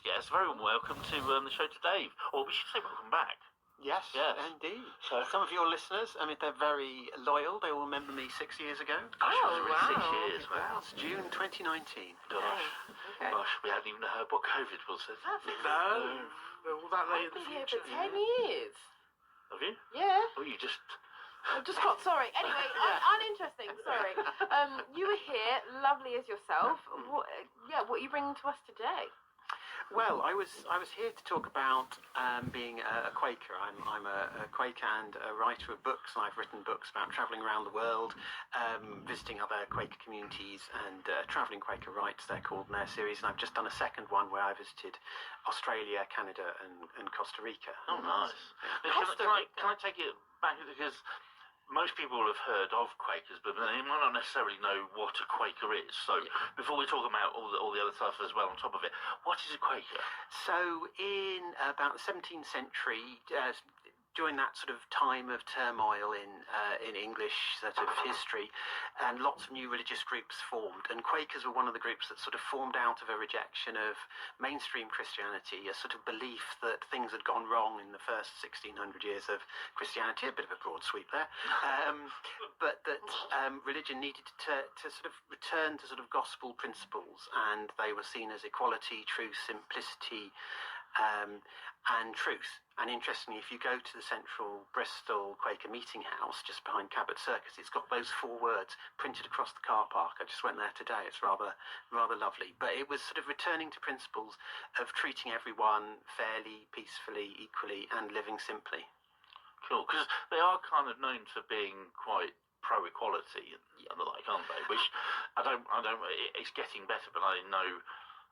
Guest. Very warm welcome to the show to Dave, or we should say welcome back. Yes, indeed. So some of your listeners, I mean, they're very loyal. They will remember me 6 years ago. Gosh, it was already 6 years. Wow, it's June 2019. Gosh, we hadn't even heard what COVID was. No, all that late in the future. I've been here for 10 years. Have you? Yeah. Oh, you just... I've just got, sorry. Anyway, uninteresting, sorry. You were here, lovely as yourself. What are you bringing to us today? Well, I was here to talk about being a Quaker. I'm a Quaker and a writer of books, and I've written books about travelling around the world, visiting other Quaker communities, and Travelling Quaker Rights, they're called in their series. And I've just done a second one where I visited Australia, Canada, and Costa Rica. Oh, nice. Can I take it back, because most people will have heard of Quakers, but they might not necessarily know what a Quaker is. So before we talk about all the other stuff as well on top of it, what is a Quaker? So in about the 17th century, during that sort of time of turmoil in English sort of history, and lots of new religious groups formed, and Quakers were one of the groups that sort of formed out of a rejection of mainstream Christianity, a sort of belief that things had gone wrong in the first 1600 years of Christianity, a bit of a broad sweep there, but that religion needed to sort of return to sort of gospel principles, and they were seen as equality, truth, simplicity, and truth. And interestingly, if you go to the central Bristol Quaker meeting house just behind Cabot Circus, it's got those 4 words printed across the car park. I just went there today. It's rather lovely. But it was sort of returning to principles of treating everyone fairly, peacefully, equally, and living simply. Cool, because they are kind of known for being quite pro-equality and the like, aren't they? Which I don't. It's getting better, but I know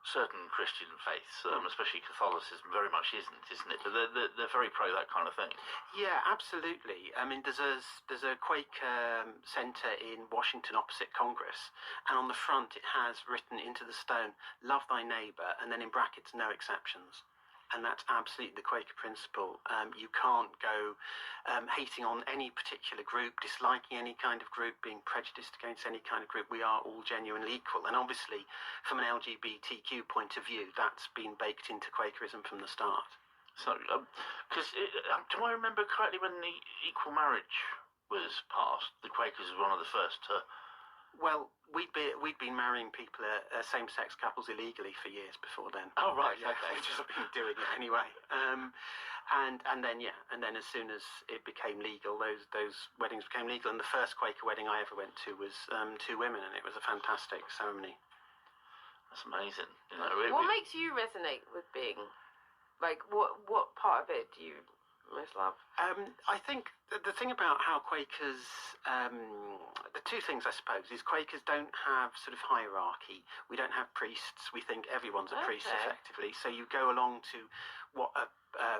certain Christian faiths, especially Catholicism, very much isn't it? But they're very pro that kind of thing. Yeah, absolutely. I mean, there's a Quaker centre in Washington opposite Congress, and on the front it has written into the stone, "Love thy neighbour," and then in brackets, "no exceptions." And that's absolutely the Quaker principle. You can't go hating on any particular group, disliking any kind of group, being prejudiced against any kind of group. We are all genuinely equal. And obviously, from an LGBTQ point of view, that's been baked into Quakerism from the start. So, because do I remember correctly when the equal marriage was passed, the Quakers were one of the first to... Well, we'd been marrying people, same-sex couples, illegally for years before then. Oh right, yeah, okay. We've just been doing it anyway. And then as soon as it became legal, those weddings became legal. And the first Quaker wedding I ever went to was 2 women, and it was a fantastic ceremony. That's amazing. What makes you resonate with being, like, what part of it do you most love? I think the thing about how Quakers, the 2 things I suppose, is Quakers don't have sort of hierarchy. We don't have priests. We think everyone's a priest effectively. So you go along to what a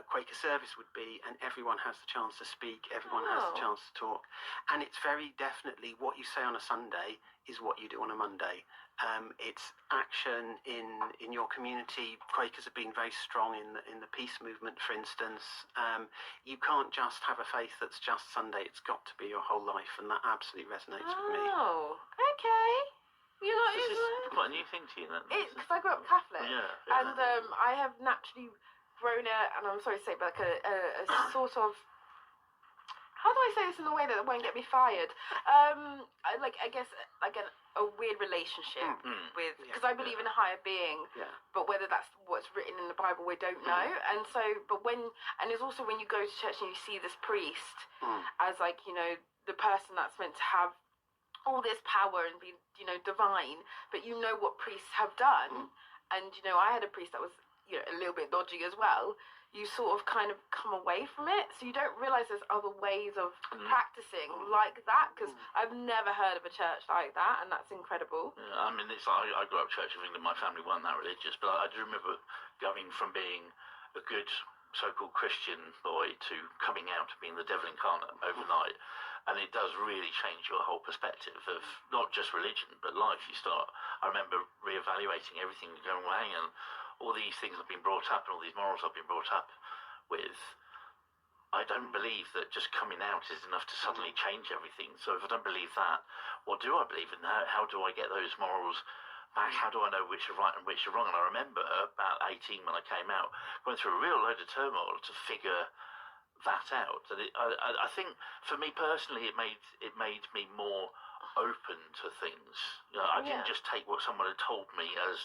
Quaker service would be, and everyone has the chance to speak, everyone has the chance to talk. And it's very definitely what you say on a Sunday is what you do on a Monday. It's action in your community. Quakers have been very strong in the peace movement, for instance. You can't just have a faith that's just Sunday. It's got to be your whole life, and that absolutely resonates with me. Oh, okay. You're not This is quite a new thing to you then. Because I grew up Catholic, yeah. and I have naturally grown and I'm sorry to say, but like a sort of, how do I say this in a way that won't get me fired? I guess like a weird relationship with, because I believe in a higher being, but whether that's what's written in the Bible, we don't know. And so, and it's also when you go to church and you see this priest as like, the person that's meant to have all this power and be, divine, but what priests have done. And, I had a priest that was, a little bit dodgy as well. You sort of kind of come away from it, so you don't realise there's other ways of practicing like that, because I've never heard of a church like that, and that's incredible. Yeah, I mean, it's like, I grew up Church of England, my family weren't that religious, but I do remember going from being a good so-called Christian boy to coming out and being the devil incarnate overnight, and it does really change your whole perspective of not just religion, but life. I remember re-evaluating everything, going, well, hang on, all these things I've been brought up and all these morals I've been brought up with, I don't believe that just coming out is enough to suddenly change everything. So if I don't believe that, what do I believe in? How do I get those morals back, how do I know which are right and which are wrong? And I remember about 18 when I came out, going through a real load of turmoil to figure that out. And I think for me personally, it made me more open to things. You know, I didn't just take what someone had told me as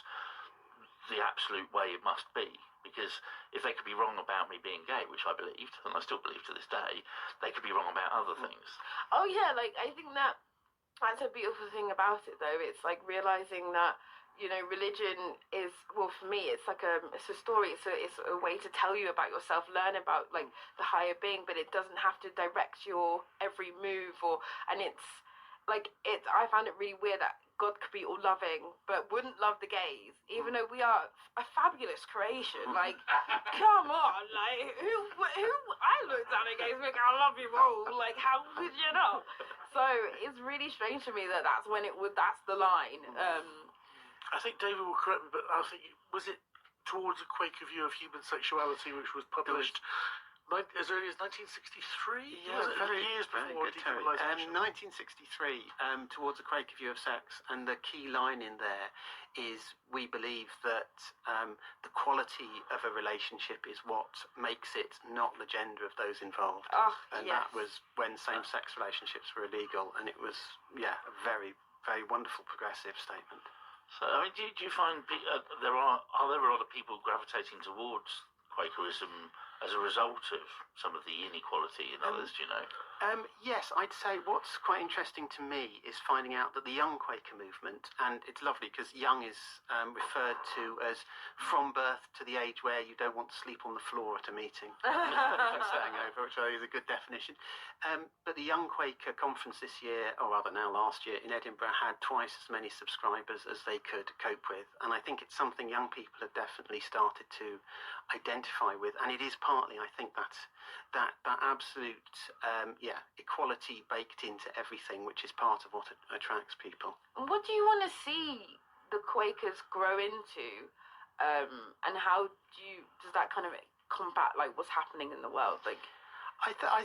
the absolute way it must be, because if they could be wrong about me being gay, which I believed, and I still believe to this day, they could be wrong about other things. Oh yeah, like I think that's a beautiful thing about it, though. It's like realizing that, you know, religion is, well, for me, it's like it's a story. It's a way to tell you about yourself, learn about like the higher being, but it doesn't have to direct your every move. And it's like I found it really weird that God could be all loving, but wouldn't love the gays, even though we are a fabulous creation. Like, come on, like who? I looked at the gays, like, I love you all. Like, how could you not? So it's really strange to me that's the line. I think David will correct me, but I think, was it Towards a Quaker View of Human Sexuality, which was published as early as 1963? Yeah, years before decriminalisation. 1963, Towards a Quaker View of Sex, and the key line in there is, we believe that the quality of a relationship is what makes it, not the gender of those involved. That was when same-sex relationships were illegal, and it was, a very, very wonderful progressive statement. So, I mean, do you find are there a lot of people gravitating towards Quakerism as a result of some of the inequality in others, do you know? Yes, I'd say what's quite interesting to me is finding out that the young Quaker movement, and it's lovely because young is referred to as from birth to the age where you don't want to sleep on the floor at a meeting. Setting over, which I think is a good definition. But the Young Quaker conference this year, or rather now last year, in Edinburgh, had twice as many subscribers as they could cope with. And I think it's something young people have definitely started to identify with. And it is partly, I think, that absolute equality baked into everything, which is part of what attracts people. What do you want to see the Quakers grow into, and how does that kind of combat like what's happening in the world? Like,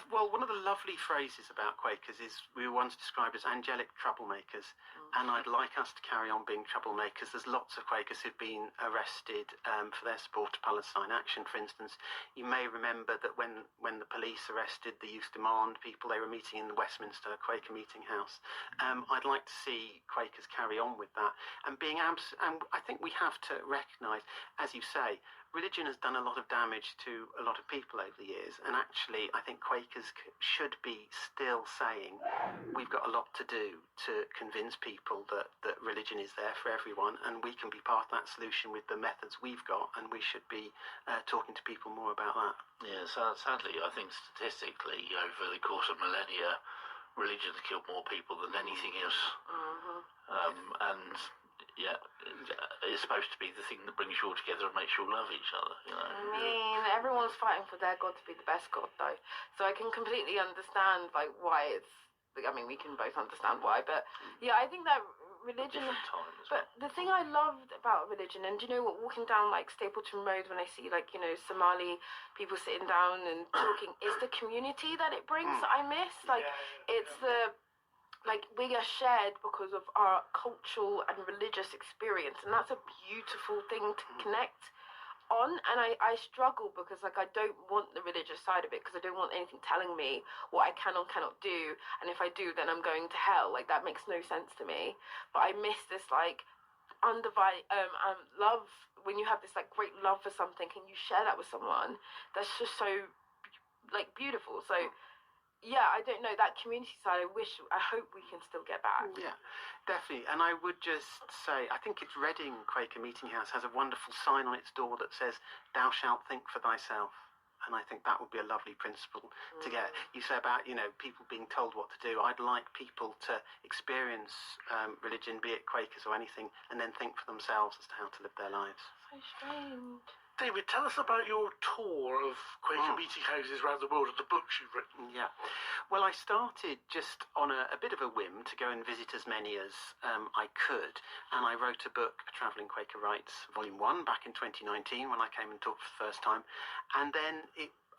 well, one of the lovely phrases about Quakers is we were once described as angelic troublemakers, and I'd like us to carry on being troublemakers. There's lots of Quakers who've been arrested for their support of Palestine Action, for instance. You may remember that when the police arrested the Youth Demand people, they were meeting in the Westminster Quaker Meeting House. I'd like to see Quakers carry on with that, and and I think we have to recognise, as you say, religion has done a lot of damage to a lot of people over the years, and actually I think Quakers should be still saying we've got a lot to do to convince people that religion is there for everyone, and we can be part of that solution with the methods we've got, and we should be talking to people more about that. Yeah, so sadly, I think statistically, over the course of millennia, religion has killed more people than anything else. And it's supposed to be the thing that brings you all together and makes you all love each other, you know. I mean, everyone's fighting for their God to be the best God, though. So I can completely understand like why it's. I mean, we can both understand why, but yeah, I think that religion. Different times. But the thing I loved about religion, and do you know what? Walking down like Stapleton Road, when I see like Somali people sitting down and talking, it's the community that it brings that I miss. Like it's the. Like, we are shared because of our cultural and religious experience, and that's a beautiful thing to connect on. And I struggle because, like, I don't want the religious side of it, because I don't want anything telling me what I can or cannot do, and if I do, then I'm going to hell. Like, that makes no sense to me. But I miss this, like, undivided love. When you have this, like, great love for something, and you share that with someone, that's just so, like, beautiful. So yeah, I don't know, that community side, I hope we can still get back. Yeah, definitely. And I would just say, I think it's Reading Quaker Meeting House has a wonderful sign on its door that says, "Thou shalt think for thyself." And I think that would be a lovely principle to get. You say about, people being told what to do. I'd like people to experience religion, be it Quakers or anything, and then think for themselves as to how to live their lives. So strange. David, tell us about your tour of Quaker meeting houses around the world and the books you've written. Yeah. Well, I started just on a bit of a whim to go and visit as many as I could. And I wrote a book, Travelling Quaker Rights, Volume 1, back in 2019 when I came and talked for the first time. And then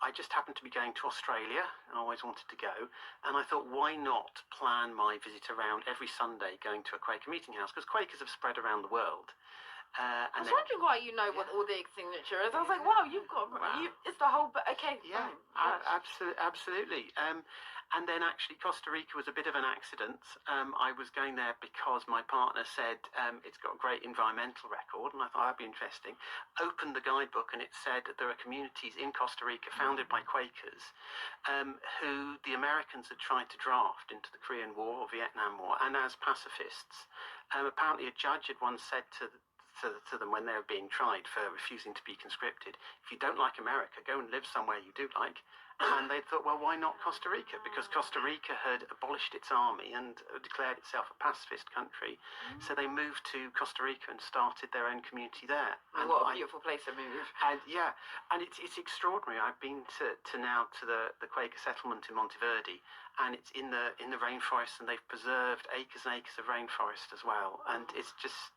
I just happened to be going to Australia. I always wanted to go. And I thought, why not plan my visit around every Sunday going to a Quaker meeting house? Because Quakers have spread around the world. I was wondering why you know what all the signature is. I was like, wow, you've got it's the whole. But okay, yeah, absolutely. And then actually Costa Rica was a bit of an accident. I was going there because my partner said it's got a great environmental record, and I thought that'd be interesting. Opened the guidebook, and it said that there are communities in Costa Rica founded by Quakers who the Americans had tried to draft into the Korean War or Vietnam War, and as pacifists. Apparently a judge had once said to them when they were being tried for refusing to be conscripted, if you don't like America, go and live somewhere you do like. And they thought, well, why not Costa Rica? Because Costa Rica had abolished its army and declared itself a pacifist country. So they moved to Costa Rica and started their own community there. And what a beautiful place to move. And it's extraordinary. I've been to the Quaker settlement in Monteverde, and it's in the rainforest, and they've preserved acres and acres of rainforest as well. And it's just,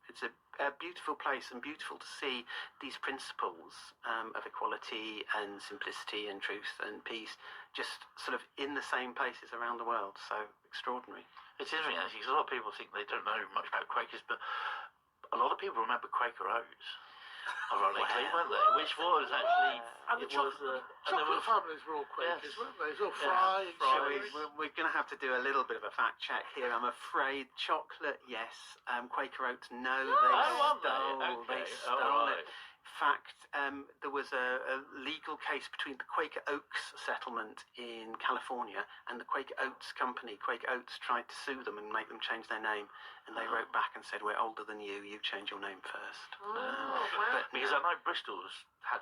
it's a beautiful place, and beautiful to see these principles of equality and simplicity and truth and peace just sort of in the same places around the world. So extraordinary. It's interesting actually, because a lot of people think they don't know much about Quakers, but a lot of people remember Quaker oats, ironically, weren't they? Which was actually And the chocolate families were all Quakers, weren't they? It was all Fry and Cherry. We're going to have to do a little bit of a fact check here, I'm afraid. Chocolate, yes. Quaker oats, no. They stole it. In fact, there was a legal case between the Quaker Oaks settlement in California and the Quaker Oats company. Quaker Oats tried to sue them and make them change their name, and they wrote back and said, we're older than you change your name first. Because I know Bristol's had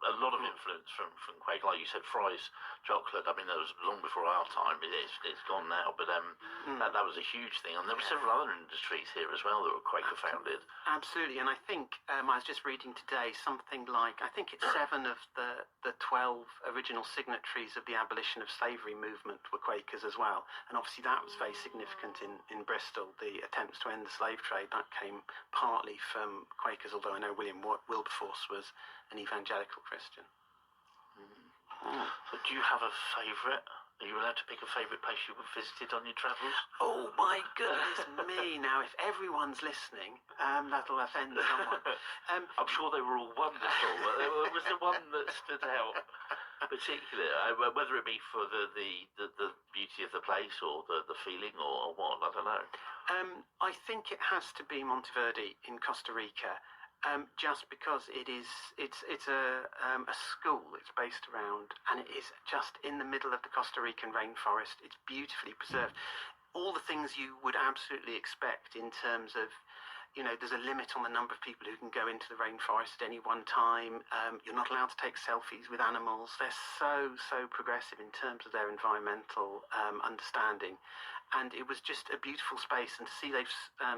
a lot of influence from Quaker, like you said, Fry's chocolate. I mean, that was long before our time. It's gone now, but that was a huge thing. And there were several other industries here as well that were Quaker founded. Absolutely, and I think I was just reading today something like, I think it's 7 of the 12 original signatories of the abolition of slavery movement were Quakers as well. And obviously that was very significant in Bristol. The attempts to end the slave trade, that came partly from Quakers, although I know William Wilberforce was an evangelical Christian. So do you have a favourite? Are you allowed to pick a favourite place you visited on your travels? Oh my goodness me! Now, if everyone's listening, that'll offend someone. I'm sure they were all wonderful, but was there one that stood out particularly? Whether it be for the beauty of the place or the feeling or what, I don't know. I think it has to be Monteverde in Costa Rica. Just because it's a school it's based around, and it is just in the middle of the Costa Rican rainforest. It's beautifully preserved. All the things you would absolutely expect in terms of, there's a limit on the number of people who can go into the rainforest at any one time. You're not allowed to take selfies with animals. They're so progressive in terms of their environmental understanding. And it was just a beautiful space, and to see they've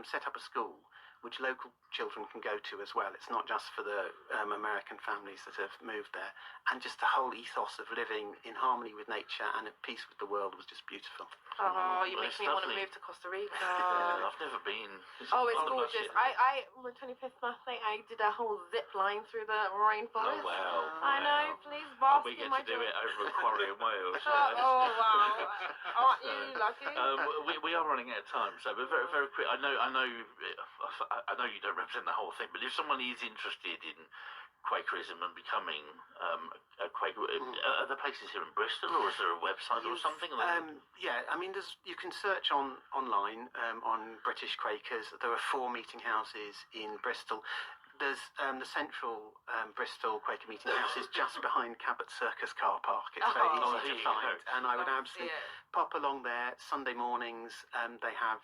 set up a school which local children can go to as well. It's not just for the American families that have moved there. And just the whole ethos of living in harmony with nature and at peace with the world was just beautiful. Oh, you make me want to move to Costa Rica. I've never been. It's gorgeous. I on my 25th birthday, I did a whole zip line through the rainforest. Oh, wow. I know, please bask We in get my to do it over a quarry in Wales. Oh, wow. Aren't you lucky? We are running out of time, so but very, very quick. I know you don't represent the whole thing, but if someone is interested in Quakerism and becoming a Quaker, are there places here in Bristol, or is there a website or something? Yeah, I mean, you can search online on British Quakers. There are 4 meeting houses in Bristol. There's the central Bristol Quaker meeting house is just behind Cabot Circus car park. It's very easy to find, and I would absolutely pop along there Sunday mornings. They have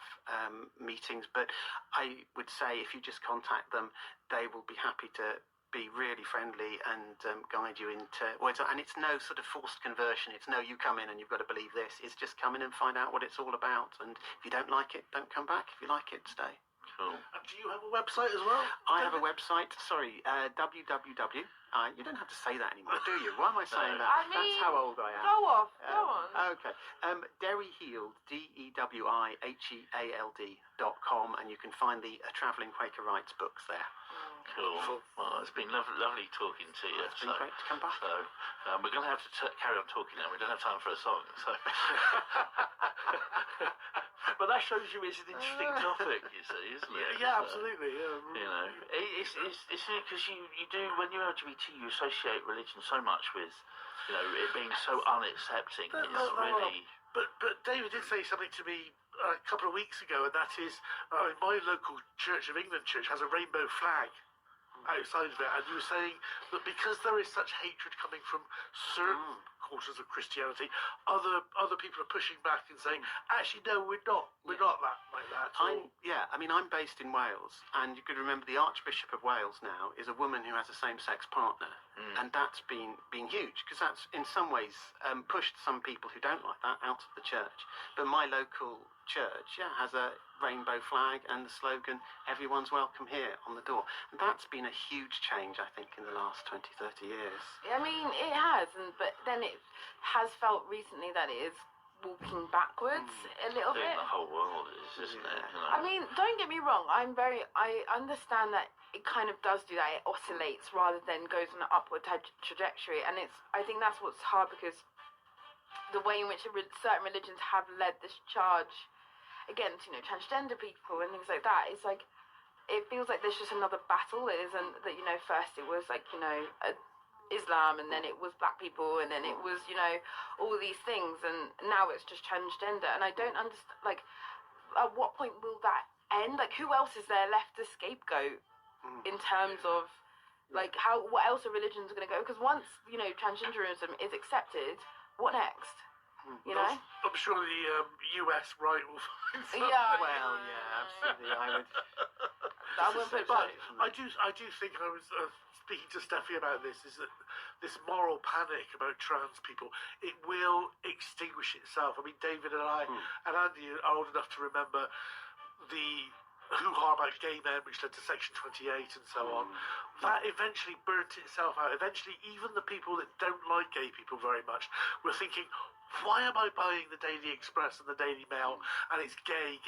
meetings, but I would say if you just contact them, they will be happy to be really friendly and guide you into. And it's no sort of forced conversion. It's no, you come in and you've got to believe this. It's just come in and find out what it's all about. And if you don't like it, don't come back. If you like it, stay. Cool. And do you have a website as well? I have a website. Sorry, www. You don't have to say that anymore, do you? Why am I saying that? I mean, That's how old I am. Go off. Go on. Okay. Derryheald, DEWIHEALD.com, and you can find the Travelling Quaker Rights books there. Cool. Well, it's been lovely talking to you. It's been great to come back. So we're going to have to carry on talking now. We don't have time for a song. So. But that shows you it's an interesting topic, you see, isn't it? Yeah, absolutely. Yeah. You know, it's because you do, when you're LGBT, you associate religion so much with, you know, it being so unaccepting. It's really. But David did say something to me a couple of weeks ago, and that is, my local Church of England church has a rainbow flag outside of it, and you were saying that because there is such hatred coming from certain quarters of Christianity, other people are pushing back and saying, actually, no, we're not that like that. I'm based in Wales, and you could remember the Archbishop of Wales now is a woman who has a same-sex partner, and that's been huge, because that's in some ways pushed some people who don't like that out of the church. But my local church, has a rainbow flag and the slogan, everyone's welcome here, on the door. And that's been a huge change, I think, in the last 20, 30 years. I mean, it has, but then it has felt recently that it is walking backwards a little bit. The whole world is, isn't it? You know? I mean, don't get me wrong. I understand that it kind of does do that. It oscillates rather than goes on an upward trajectory, and I think that's what's hard, because the way in which certain religions have led this charge against, transgender people and things like that, it's like, it feels like there's just another battle. It isn't that, first it was like, Islam, and then it was black people, and then it was, all these things, and now it's just transgender. And I don't understand, like, at what point will that end? Like, who else is there left to scapegoat in terms of, like, what else are religions going to go? Because once, transgenderism is accepted, what next? You know? I'm sure the US right will find something. Yeah. Well, yeah, absolutely. I would put it but I do think, I was speaking to Steffi about this, is that this moral panic about trans people, it will extinguish itself. I mean, David and I and Andy are old enough to remember the hoo-ha about gay men, which led to Section 28 and so on. That eventually burnt itself out. Eventually, even the people that don't like gay people very much were thinking, why am I buying the Daily Express and the Daily Mail and it's gay,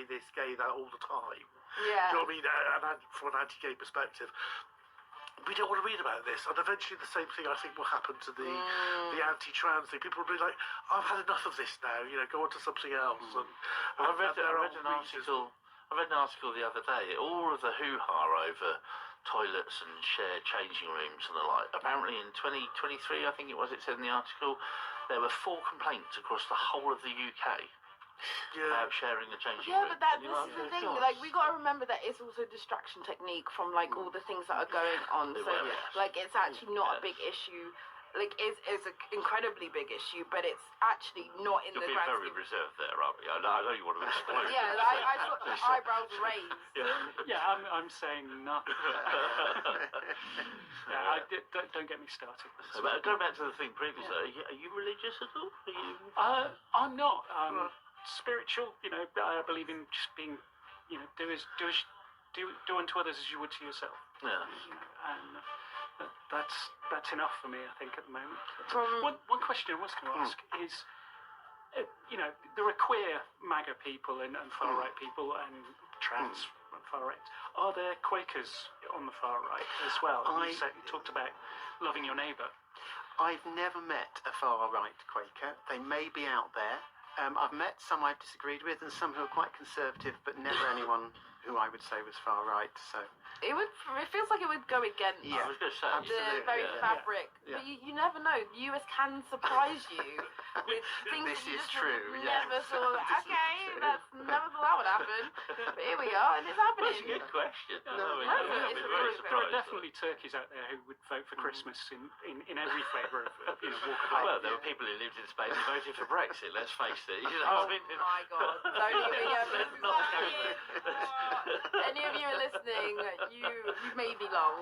this, gay, that all the time? Yeah. Do you know what I mean? And from an anti-gay perspective, we don't want to read about this. And eventually the same thing, I think, will happen to the anti-trans thing. People will be like, I've had enough of this now, go on to something else. And I read an article the other day, all of the hoo-ha over toilets and shared changing rooms and the like. Apparently in 2023, I think it said in the article, there were 4 complaints across the whole of the UK about sharing the changing room. Yeah, but this is the thing. Like, we got to remember that it's also a distraction technique from, like, all the things that are going on. So, like, it's actually not a big issue. Like, it's an incredibly big issue, but it's actually not in the grand scheme. You're being very reserved there, aren't you? I know you want to explain. Yeah, I thought the eyebrows raised. Yeah, I'm saying nothing. Don't get me started. So, going back to the thing previously, are you religious at all? I'm not. Spiritual, I believe in just being, do unto others as you would to yourself. Yeah. And that's enough for me, I think, at the moment. One question I was going to ask is, there are queer MAGA people and far right people and trans far right. Are there Quakers on the far right as well? You talked about loving your neighbour. I've never met a far right Quaker. They may be out there. I've met some I've disagreed with and some who are quite conservative, but never anyone who I would say was far right. So it feels like it would go against I was going to say, the very fabric. Yeah. But you never know. The US can surprise you with things This that you is just true, never yeah. saw. Okay, never thought that would happen. But here we are, and it's happening. That's a good question. It's very a There are surprised. definitely turkeys out there who would vote for Christmas in every flavour of walk of life. Well, there were people who lived in Spain who voted for Brexit, let's face it. I mean, My God. Don't even Any of you are listening, you maybe long.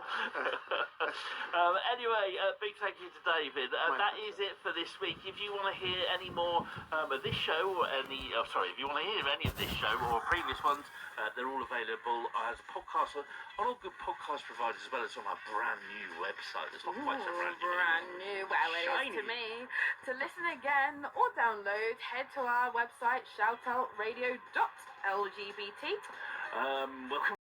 Anyway, big thank you to David. That is it for this week. If you want to hear any more of this show, or if you want to hear any of this show or previous ones, they're all available as podcasts on all good podcast providers, as well as on our brand new website. It's not quite so brand new. Well, it is to me. To listen again or download, head to our website, shoutoutradio.lgbt. Welcome.